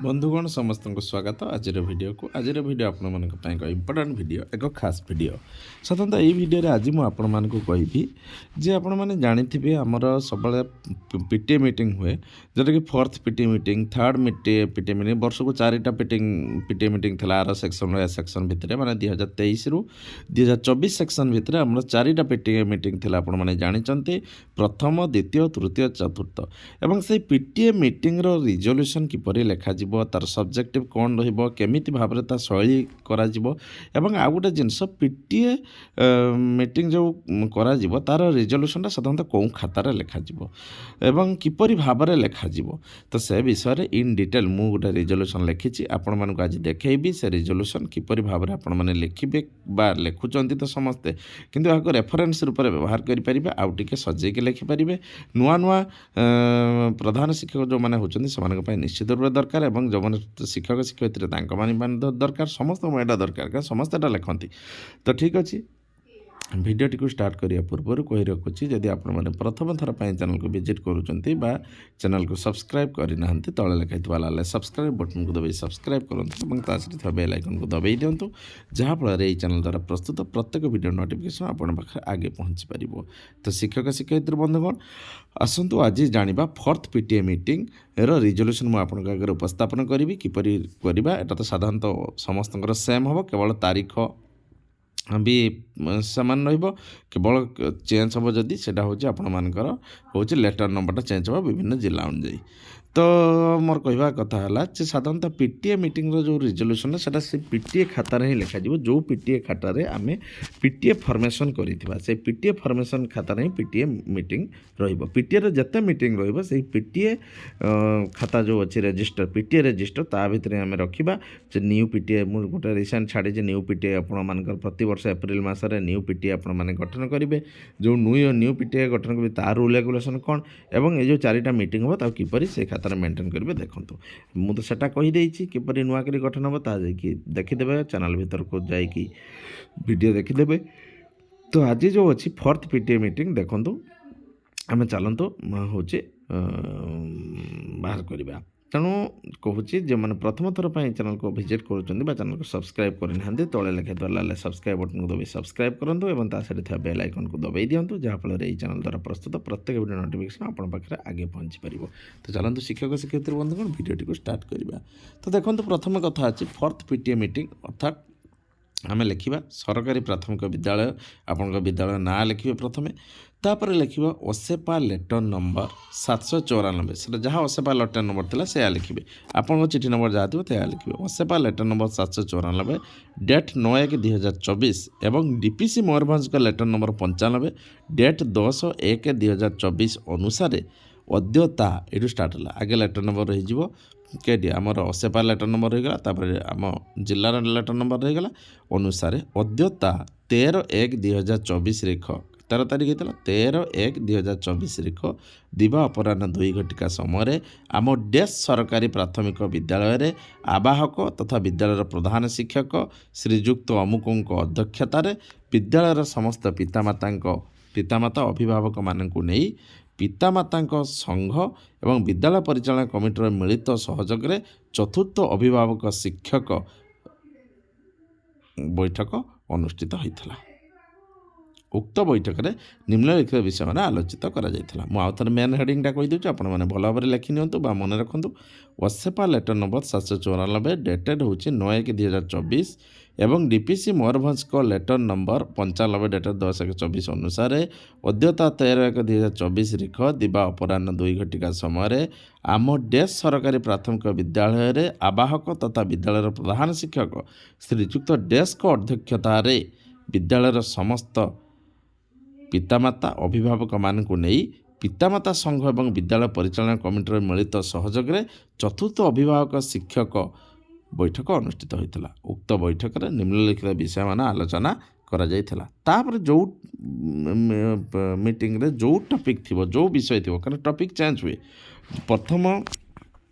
बंधुगण समस्त को स्वागत आज वीडियो को आज वीडियो आपण मान इम्पोर्टाट वीडियो एक खास वीडियो साधारणतः यही वीडियो आज मुझे कहि जे आपण मैंने जानी आमर सब पीटीए मीटिंग हुए जोटा कि fourth PTA meeting third PTA meeting वर्ष को 4टा पीटीए मीटिंग थी आर सेक्शन ए सेक्शन भितर मैंने 2023 रु 2024 सेक्शन भितर आम 4टा पीटीए मीटिंग थी आपण मैंने जानते प्रथम द्वितीय तृतीय चतुर्थ एवं से पीटीए मीटिंग रिजोल्यूशन किपरि लेखा तार सब्जेक्टिव कौन रमिति भाव में शैली करा एवं आउ गोटे जिनस पीटीए मीटिंग जो करा तार रिजोल्यूशन साधारणतः कौ खातार लेखा एवं किपरि भाव में लेखा तो से विषय में इन डिटेल मु गोटे रिजोल्यूशन लिखी आपण मानक आज देखी से रिजोल्यूशन किपरि भाव में आपण मैंने लिखे लिखुंट तो समस्ते किंतु यहाँ रेफरेन्स रूप में व्यवहार करेंगे आउ टे सजेक लिखिपारे नुआ नुआ प्रधान शिक्षक जो मैंने होती से निश्चित रूप में दरकार और जो मैंने शिक्षक शिक्षयित्री दरकार समस्त एटा दरकार समस्त एटा लिखती तो ठीक अच्छे भिडियोटी को स्टार्ट करिया पूर्व कही रखुच्छी जदि आपने प्रथम थर पर चैनल को विजिट करुँच चैनल को सब्सक्राइब करना तले लिखाई लाल सब्सक्राइब बटन को दबाई सब्सक्राइब करूँ बेल आइकन को दबाई दिंतु जहाँफल ये चैनल द्वारा प्रस्तुत प्रत्येक वीडियो नोटिफिकेशन आपन पाखे आगे पहुँची पार तो शिक्षक शिक्षयित्री बंधुगण आसतु आज जाना फोर्थ पीटीए मीटिंग रिजोल्यूशन मुझे आपन आगे उपस्थापन करी किपरि करवा एटा तो साधारणतः समस्त सेम हम केवल तारीख भी सामान केवल चेंज हम जदि से आपण मानकर हूँ लेटर नंबरटा चेंज हो विभिन्न जिला अनुଯାयी तो मोर कहवा कथा है साधारणतः पीटीए मीटिंग जो रिजोल्यूशन से पीटीए खातार ही लिखा जो पीटीए खातार आम पीटीए फॉर्मेशन करिथिबा से पीटीए फॉर्मेशन खातार ही पीटीए मीटिंग रहिबो पीटीए जते मीटिंग रहिबो से पीटीए खाता जो अच्छी रजिस्टर पीटीए रजिस्टर ता भितर आम रखा न्यू पीटीए मुझे गोटे रिसेंट छाड़ी न्यू पीटीए आपण प्रति वर्ष एप्रिल मसरे न्यू पीटीए आपण मैंने गठन करेंगे जो न्यू पीटीए गठन करेंगे तार रूल रेगुलेशन कौन एवं ये जो 4टा मीटिंग हो किपरि से खातार मेंटेन करेंगे देखो मुझे सेटा कहीदे किपरि नुआ कर गठन हम ता देखीदे चैनल भीतर को जाकि वीडियो देखीदे तो आज जो अच्छी फोर्थ पीटीए मीटिंग देखो आम चलतु हूँ बाहर करवा तेणु कहूँ जो मैंने प्रथम थर पर चैनल को विजिट करुँच चैनल को सब्सक्राइब करना तले लिखे लाल सब्सक्राइब बटन को दबाई सब्सक्राइब करूँ और बेल आइकन को दबाई दिंतु जहाँफल ये चैनल द्वारा प्रस्तुत प्रत्येक वीडियो नोटिफिकेशन आपन पाखे आगे पहुँची पार तो चलते शिक्षक शिक्षयित्री बंधुगण भिडियोटी को स्टार्ट करवा तो देखो प्रथम कथा अच्छी फोर्थ पीटीए मीटिंग अर्थात आम लिखा सरकारी प्राथमिक विद्यालय आपण विद्यालय ना लिखे प्रथमे तापर लिखा ओसेपा लेटर नंबर 794 से जहाँ ओसेपा लेटर नंबर था से लिखे आपन चिठी नंबर जहाँ थी तो लिखे ओसेपा लेटर नंबर 794 डेट 9/1/2024 एवं डीपीसी मयूरभंज का लेटर नंबर 95 डेट 10/1/2024 अनुसार अद्यता ये स्टार्ट है आगे लेटर नंबर रही केडी आमर ओसेपा लेटर नंबर रहीगला तापर आम जिलार लेटर नंबर रहीगला अनुसार अद्यता 13/1/2024 रेख 13 तारीख होता 13/1/2024 रेख दिवा अपराह्न 2 घटिका समय आम डेस सरकारी प्राथमिक विद्यालय आवाहक तथा विद्यालय प्रधान शिक्षक श्रीजुक्त अमुकों अध्यक्षतार विद्यालय समस्त पितामाता अभिभावक मानू नहीं पितामाता संघ एवं विद्यालय परिचालन कमिटर मिलित सहयोग में चतुर्थ अभिभावक शिक्षक बैठक अनुष्ठित होता उक्त बैठक में निम्नलिखित विषय में आलोचित कर मेन हेडिंगटा कहीदे आपने भल भाव लिखि नि मन रखु ओसेपा लेटर नंबर 794 डेटेड हूँ 9/1/2024 एवं डीपीसी मयूरभंज को लेटर नंबर 95 डेटेड 10/1/24 अनुसार अद्यता 13/1/2024 रेख दिवा अपराह्न 2 घटिका समय आम डेस सरकारी प्राथमिक विद्यालय आवाहक तथा विद्यालय प्रधान शिक्षक श्रीजुक्त डेस को अध्यक्षतार विद्यालय समस्त पितामाता अभिभावक मानू नहीं पितामाता संघ एवं विद्यालय परिचालन कमिटर मिलित सहयोग में चतुर्थ अभिभावक शिक्षक बैठक अनुष्ठित होता उक्त बैठक में निम्नलिखित विषय मान आलोचना कर जो मीटिंग रे जो टॉपिक थी जो विषय थी कारण टॉपिक चेंज हुए प्रथम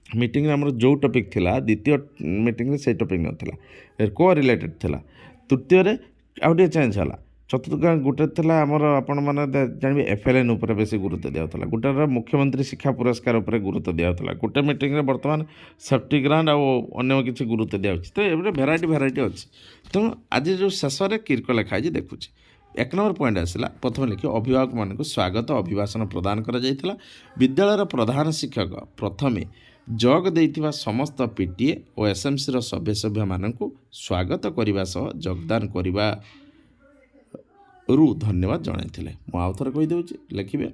मीटिंग आम जो टॉपिक थिला द्वितीय मीटिंग से टॉपिक नाला को रिलेटेड थिला तृतीय आउ टे चेंज है चतुर्थ गोटे था आमर आपण मैंने जानवे FLN उपर बेसी गुरुत्व दिया गोटे मुख्यमंत्री शिक्षा पुरस्कार उपर गुरुत्व दिया गोटे मीटिंग में बर्तमान सेफ्टी ग्रांट आने किसी गुरुत्व दिया तो ये भेराइटी अच्छी तेणु आज जो शेष में किरक लिखाई देखुँ 1 नंबर पॉइंट आसला प्रथम लिखे अभिभावक मानक स्वागत अभिभाषण प्रदान कर विद्यालय प्रधान शिक्षक प्रथमे जग देइथिबा समस्त PTA और SMC सभ्य मानक स्वागत करने सह योगदान करने धन्यवाद जनाइथिले आउ थोड़े कहीदे लिखे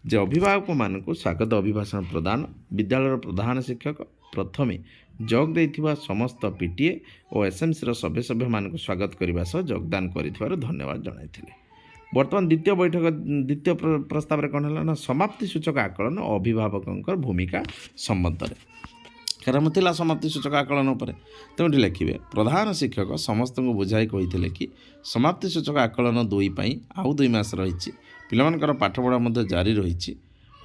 जे अभिभावक मानक स्वागत अभिभाषण प्रदान विद्यालय प्रधान शिक्षक प्रथमे जग देइथिबा समस्त PTA और SMC सभ्य मानक स्वागत करने सह योगदान कर धन्यवाद जनाइथिले। बर्तमान द्वितीय बैठक द्वितीय प्रस्ताव कौन है ना समाप्ति सूचक आकलन अभिभावक भूमिका संबंध में कारण था समाप्ति सूचक आकलन उपर तेणु लिखे प्रधान शिक्षक समस्त को बुझाई कही कि समाप्ति सूचक आकलन 2 आउ 2 मास रही पिलामानकर पाठपढ़ा जारी रही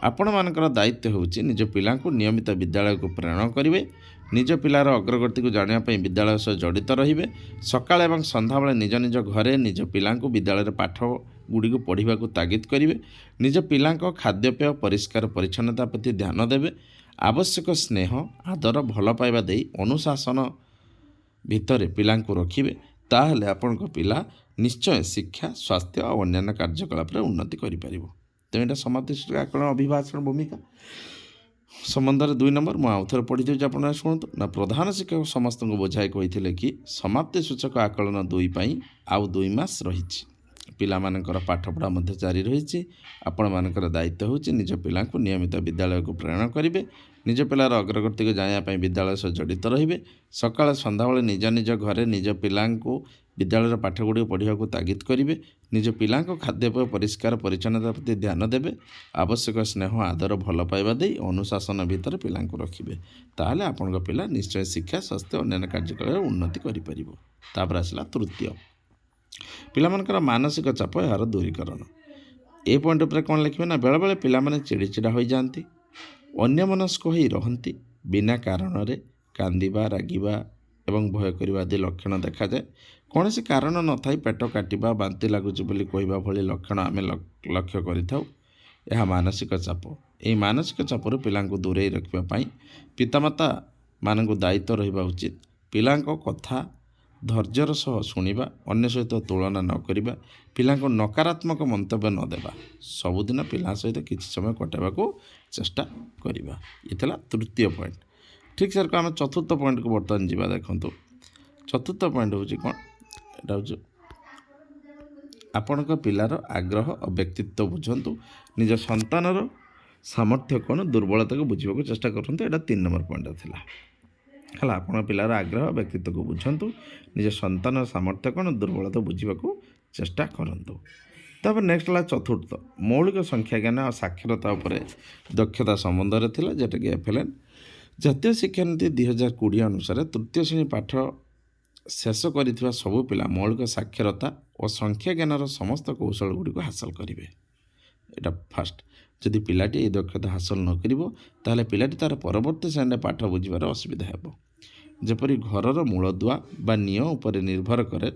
आपण मानकर दायित्व होउछि निज पिला को नियमित विद्यालय को प्रेरण करेंगे निज पिलार अग्रगति को जानापी विद्यालय सह जड़ित रे सकाळ एवं संध्या बेले निज निज घरे निज पिला विद्यालय पाठ गुड़ी को पढ़ा को तागिद करेंगे निज पिला खाद्यपेय परिष्कार परिच्छन्नता प्रति ध्यान देवे आवश्यक स्नेह आदर भल पाइबा दे अनुशासन भितर पिला रखिए ताहले आपण पिला निश्चय शिक्षा स्वास्थ्य और अन्य कार्यकलाप उन्नति करें तेणु यहाँ समाप्ति सूचक आकलन अभिभाषण भूमिका संबंध में 2 नंबर मुझे आउ थे पढ़ी दूसरी आप शुणु ना प्रधान शिक्षक समस्त को बुझाई कही कि समाप्ति सूचक आकलन 2 आउ 2 मास रही पिला मानकर पाठपढ़ा जारी रही आपण मानकर दायित्व होउछि निज पिला को नियमित विद्यालय को प्रेरण करेंगे निज पिलार अग्रगति को जानापी विद्यालय सह जड़ित रे सकाळ संध्या बेले निज निज घरे निज पिला विद्यालय पाठगुड़ी पढ़ा को तागिद करेंगे निज पिला खाद्यपेय परिष्कार परिच्छन्नता प्रति ध्यान देवे आवश्यक स्नेह आदर भल पाइबा दे अनुशासन भितर पिला रखिए ताहले आपण पिला निश्चय शिक्षा स्वास्थ्य अन्य कार्यकलाप उन्नति करें आसला तृतीय पिलामानकर मानसिक चाप यार दूरीकरण ए पॉइंट पर कौन लिखे ना बेले बेले पिला माने चिड़चिड़ा हो जाती अन्यमनस्क हो रहती बिना कारण रे कांदिबा रागिबा एवं भय करवा आदि लक्षण देखा जाए कौन से कारण न थाई पेट काटिबा बांति लगुच बोली कहबा भली लक्षण आम लक्ष्य करिथाउ यह मानसिक चाप यही मानसिक चापर पिला दूरे रखापी पितामाता मान दायित्व रहा उचित पिला कथा धैर्यर सह शुणा अन्य सहित तुलना न करवा पिला नकारात्मक मंतव्य न देवा सबुदिन पिला सहित किसी समय कटाइबा को चेष्टा करवा ये तृतीय पॉइंट ठीक सर आम चतुर्थ पॉइंट को बर्तमान जावा देखु चतुर्थ पॉइंट हूँ कौन यहाँ हूँ आपण पिलार आग्रह और व्यक्तित्व बुझंतु निज संतानर सामर्थ्य कौन दुर्बलता को बुझा चेष्टा करूँ यहाँ 3 नंबर पॉइंट था है आप पिलार आग्रह व्यक्तित्व को बुझंतु निज संतान सामर्थ्य कौन दुर्बलता बुझा चेष्टा करूँ तब नेक्स्ट है चतुर्थ मौलिक संख्या ज्ञान और साक्षरता उपर दक्षता संबंध में था जोटा कि FLN जातीय शिक्षा नीति 2020 अनुसार तृतीय श्रेणी पाठ शेष कर सबू पिला मौलिक साक्षरता और संख्या ज्ञानर समस्त कौशल गुड़िक हासिल करेंगे यहाँ फास्ट जदि पिलाटी ये दक्षता हासिल न कर पिलाटी तार परवर्ती श्रेणी पाठ बुझार असुविधा हो जपरी घरर मूलदुआ बा निय उपर निर्भर करे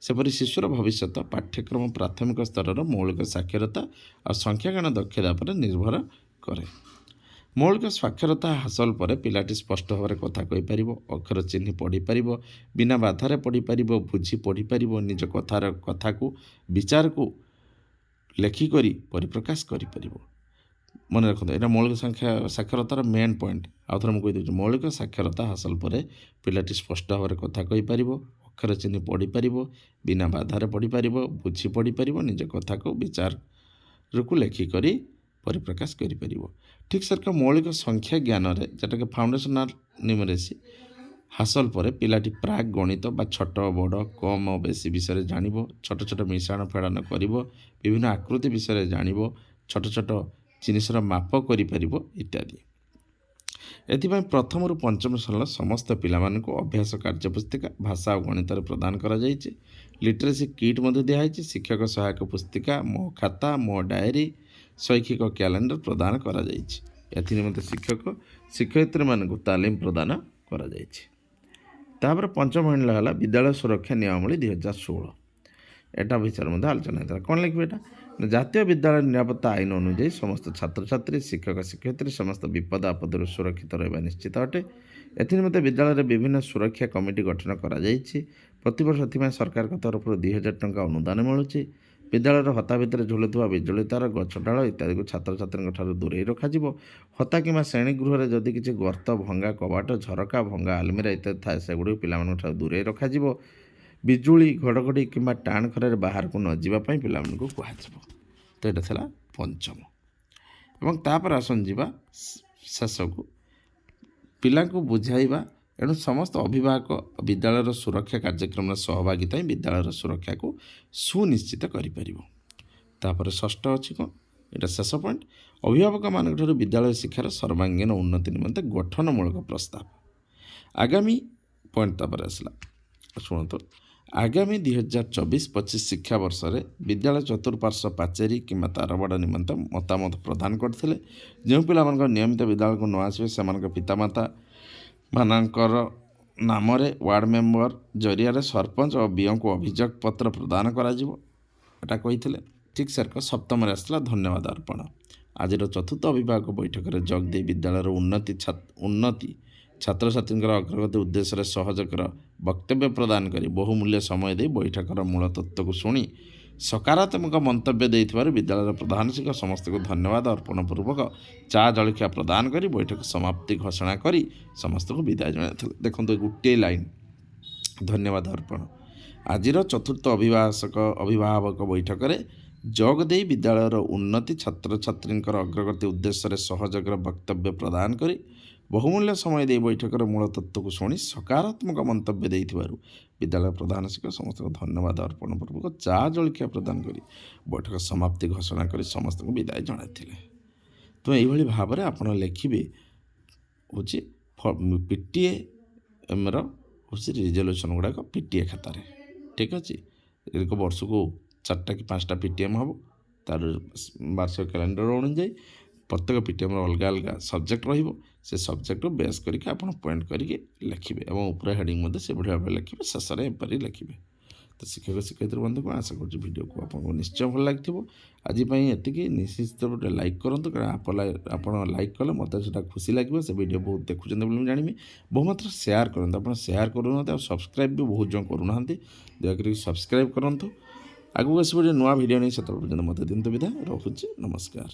सेपरी शिशुर भविष्य पाठ्यक्रम प्राथमिक स्तर मौलिक साक्षरता और संख्याज्ञान दक्षता पर निर्भर करे मौलिक साक्षरता हासिल पर पिलाटी स्पष्ट भाव में कथा कहीपर अक्षर चिन्ह पढ़ी पार बिना बाधार पढ़ी पार बुझी पढ़ी पार निज कथार कथा को विचार को लेखिक परिप्रकाश कर मन रखते यहाँ मौलिक साक्षरतार मेन पॉइंट आउ थे मुझे कहीदे मौलिक साक्षरता हासिल पर पिलाटी स्पष्ट भाव में कथा कहीपर अक्षर चिन्ह पढ़ी पार बिना बाधार पढ़ी पार बुझी पढ़ी पार निज कथा को विचार को लेखिक परिप्रकाश कर ठीक सरकार मौलिक संख्या ज्ञान जोटा कि फाउंडेशनल न्यूमेरेसी हासिल पर पिलाटी प्राग गणित बा छोट बड़ कम और बेसी विषय जान छोट छोट मिश्रण फेड़ान कर विभिन्न आकृति विषय जान छोट छोट जिनिसर माप कर इत्यादि एथिपाई प्रथम रु पंचम श्रेणी समस्त पिलामान को अभ्यास कार्यपुस्तिका भाषा और गणित प्रदान करा जायछि लिटरेसी किट दिखाई शिक्षक सहायक पुस्तिका मो खाता मो डायरी शैक्षिक कैलेंडर प्रदान करा जायछि एथि निमंते शिक्षक शिक्षयित्री मानक तालीम प्रदान करा जायछि तापर पंचम महिला है विद्यालय सुरक्षा नियमावली 2016 এটা ବିଷୟରେ ମଧ୍ୟ ଆଲୋଚନା ହେଇଥିଲା। କ'ଣ ଲେଖିବେ ଏଇଟା ନା ଜାତୀୟ ବିଦ୍ୟାଳୟ ନିରାପତ୍ତା ଆଇନ ଅନୁଯାୟୀ ସମସ୍ତ ଛାତ୍ରଛାତ୍ରୀ ଶିକ୍ଷକ ଶିକ୍ଷୟିତ୍ରୀ ସମସ୍ତ ବିପଦ ଆପଦରୁ ସୁରକ୍ଷିତ ରହିବା ନିଶ୍ଚିତ ଅଟେ। ଏଥିନିମନ୍ତେ ବିଦ୍ୟାଳୟରେ ବିଭିନ୍ନ ସୁରକ୍ଷା କମିଟି ଗଠନ କରାଯାଇଛି। ପ୍ରତିବର୍ଷ ଏଥିପାଇଁ ସରକାରଙ୍କ ତରଫରୁ 2,000 ଟଙ୍କା ଅନୁଦାନ ମିଳୁଛି। ବିଦ୍ୟାଳୟର ହତା ଭିତରେ ଝୁଲୁଥିବା ବିଜୁଳି ତାର ଗଛ ଡାଳ ଇତ୍ୟାଦିକୁ ଛାତ୍ରଛାତ୍ରୀଙ୍କ ଠାରୁ ଦୂରେଇ ରଖାଯିବ। ହତା କିମ୍ବା ଶ୍ରେଣୀଗୃହରେ ଯଦି କିଛି ଗର୍ତ୍ତ ଭଙ୍ଗା କବାଟ ଝରକା ଭଙ୍ଗା ଆଲମିରା ଇତ୍ୟାଦି ଥାଏ ସେଗୁଡ଼ିକୁ ପିଲାମାନଙ୍କ ଠାରୁ ଦୂରେଇ ରଖାଯିବ। ବିଜୁଳି ଘଡ଼ଘଡ଼ି କିମ୍ବା ଟାଣ ଖରାରେ ବାହାରକୁ ନ ଯିବା ପାଇଁ ପିଲାମାନଙ୍କୁ କୁହାଯିବ। ତ ଏଇଟା ଥିଲା ପଞ୍ଚମ। ଏବଂ ତାପରେ ଆସନ୍ତୁ ଯିବା ଶେଷକୁ ପିଲାଙ୍କୁ ବୁଝାଇବା। ଏଣୁ ସମସ୍ତ ଅଭିଭାବକ ବିଦ୍ୟାଳୟର ସୁରକ୍ଷା କାର୍ଯ୍ୟକ୍ରମରେ ସହଭାଗିତା ହିଁ ବିଦ୍ୟାଳୟର ସୁରକ୍ଷାକୁ ସୁନିଶ୍ଚିତ କରିପାରିବ। ତାପରେ ଷଷ୍ଠ ଅଛି କ'ଣ ଏଇଟା ଶେଷ ପଏଣ୍ଟ, ଅଭିଭାବକମାନଙ୍କ ଠାରୁ ବିଦ୍ୟାଳୟ ଶିକ୍ଷାର ସର୍ବାଙ୍ଗୀନ ଉନ୍ନତି ନିମନ୍ତେ ଗଠନମୂଳକ ପ୍ରସ୍ତାବ। ଆଗାମୀ ପଏଣ୍ଟ ତାପରେ ଆସିଲା ଶୁଣନ୍ତୁ, ଆଗାମୀ 2024-25 ଶିକ୍ଷାବର୍ଷରେ ବିଦ୍ୟାଳୟ ଚତୁଃପାର୍ଶ୍ୱ ପାଚେରୀ କିମ୍ବା ତାରବାଡ଼ ନିମନ୍ତେ ମତାମତ ପ୍ରଦାନ କରିଥିଲେ। ଯେଉଁ ପିଲାମାନଙ୍କ ନିୟମିତ ବିଦ୍ୟାଳୟକୁ ନ ଆସିବେ ସେମାନଙ୍କ ପିତାମାତା ମାନଙ୍କର ନାମରେ ୱାର୍ଡ଼ ମେମ୍ବର ଜରିଆରେ ସରପଞ୍ଚ ଓ ବିଓଙ୍କୁ ଅଭିଯୋଗ ପତ୍ର ପ୍ରଦାନ କରାଯିବ। ଏଟା କହିଥିଲେ। ଠିକ୍ ସେରକ ସପ୍ତମରେ ଆସିଥିଲା ଧନ୍ୟବାଦ ଅର୍ପଣ। ଆଜିର ଚତୁର୍ଥ ଅଭିଭାବକ ବୈଠକରେ ଯୋଗ ଦେଇ ବିଦ୍ୟାଳୟର ଉନ୍ନତି ଛାତ୍ରଛାତ୍ରୀଙ୍କର ଅଗ୍ରଗତି ଉଦ୍ଦେଶ୍ୟରେ ସହଯୋଗର ବକ୍ତବ୍ୟ ପ୍ରଦାନ କରି ବହୁମୂଲ୍ୟ ସମୟ ଦେଇ ବୈଠକର ମୂଳ ତତ୍ତ୍ୱକୁ ଶୁଣି ସକାରାତ୍ମକ ମନ୍ତବ୍ୟ ଦେଇଥିବାରୁ ବିଦ୍ୟାଳୟର ପ୍ରଧାନ ଶିକ୍ଷକ ସମସ୍ତଙ୍କୁ ଧନ୍ୟବାଦ ଅର୍ପଣ ପୂର୍ବକ ଚା ଜଳଖିଆ ପ୍ରଦାନ କରି ବୈଠକ ସମାପ୍ତି ଘୋଷଣା କରି ସମସ୍ତଙ୍କୁ ବିଦାୟ ଜଣାଇଥିଲେ। ଦେଖନ୍ତୁ ଗୋଟିଏ ଲାଇନ୍ ଧନ୍ୟବାଦ ଅର୍ପଣ। ଆଜିର ଚତୁର୍ଥ ଅଭିଭାବକ ବୈଠକରେ ଯୋଗ ଦେଇ ବିଦ୍ୟାଳୟର ଉନ୍ନତି ଛାତ୍ରଛାତ୍ରୀଙ୍କର ଅଗ୍ରଗତି ଉଦ୍ଦେଶ୍ୟରେ ସହଯୋଗର ବକ୍ତବ୍ୟ ପ୍ରଦାନ କରି ବହୁମୂଲ୍ୟ ସମୟ ଦେଇ ବୈଠକର ମୂଳ ତତ୍ତ୍ୱକୁ ଶୁଣି ସକାରାତ୍ମକ ମନ୍ତବ୍ୟ ଦେଇଥିବାରୁ ବିଦ୍ୟାଳୟ ପ୍ରଧାନ ଶିକ୍ଷକ ସମସ୍ତଙ୍କୁ ଧନ୍ୟବାଦ ଅର୍ପଣ ପୂର୍ବକ ଚା ଜଳଖିଆ ପ୍ରଦାନ କରି ବୈଠକ ସମାପ୍ତି ଘୋଷଣା କରି ସମସ୍ତଙ୍କୁ ବିଦାୟ ଜଣାଇଥିଲେ। ତ ଏଇଭଳି ଭାବରେ ଆପଣ ଲେଖିବେ ହେଉଛି PTMର ହେଉଛି ରିଜଲ୍ୟୁସନ୍ ଗୁଡ଼ାକ PTA ଖାତାରେ। ଠିକ୍ ଅଛି, ଏକ ବର୍ଷକୁ 4ଟା କି 5ଟା PTM ହେବ। ତାର ବାର୍ଷିକ କ୍ୟାଲେଣ୍ଡର ଅନୁଯାୟୀ ପ୍ରତ୍ୟେକ PTMର ଅଲଗା ଅଲଗା ସବଜେକ୍ଟ ରହିବ। ସେ ସବଜେକ୍ଟକୁ ବେସ୍ କରିକି ଆପଣ ପଏଣ୍ଟ କରିକି ଲେଖିବେ ଏବଂ ଉପରେ ହେଡ଼ିଂ ମଧ୍ୟ ସେଭଳି ଭାବରେ ଲେଖିବେ, ଶେଷରେ ଏପରି ଲେଖିବେ। ତ ଶିକ୍ଷକ ଶିକ୍ଷୟିତ୍ରୀ ବନ୍ଧୁଗଣ ଆଶା କରୁଛି ଭିଡ଼ିଓକୁ ଆପଣଙ୍କୁ ନିଶ୍ଚୟ ଭଲ ଲାଗିଥିବ। ଆଜି ପାଇଁ ଏତିକି। ନିଶ୍ଚିତ ଗୋଟେ ଲାଇକ୍ କରନ୍ତୁ, କାରଣ ଆପଣ ଲାଇକ୍ କଲେ ମୋତେ ସେଇଟା ଖୁସି ଲାଗିବ। ସେ ଭିଡ଼ିଓ ବହୁତ ଦେଖୁଛନ୍ତି ବୋଲି ମୁଁ ଜାଣିବି। ବହୁମାତ୍ର ସେୟାର କରନ୍ତୁ। ଆପଣ ସେୟାର କରୁନାହାନ୍ତି ଆଉ ସବସ୍କ୍ରାଇବ୍ ବି ବହୁତ ଜଣ କରୁନାହାନ୍ତି। ଦୟାକରି ସବସ୍କ୍ରାଇବ୍ କରନ୍ତୁ। ଆଗକୁ ଆସିବ ଗୋଟେ ନୂଆ ଭିଡ଼ିଓ ନେଇ ସେତେବେଳେ ପର୍ଯ୍ୟନ୍ତ ମୋତେ ଦିଅନ୍ତୁ ବିଦାୟ। ରହୁଛି, ନମସ୍କାର।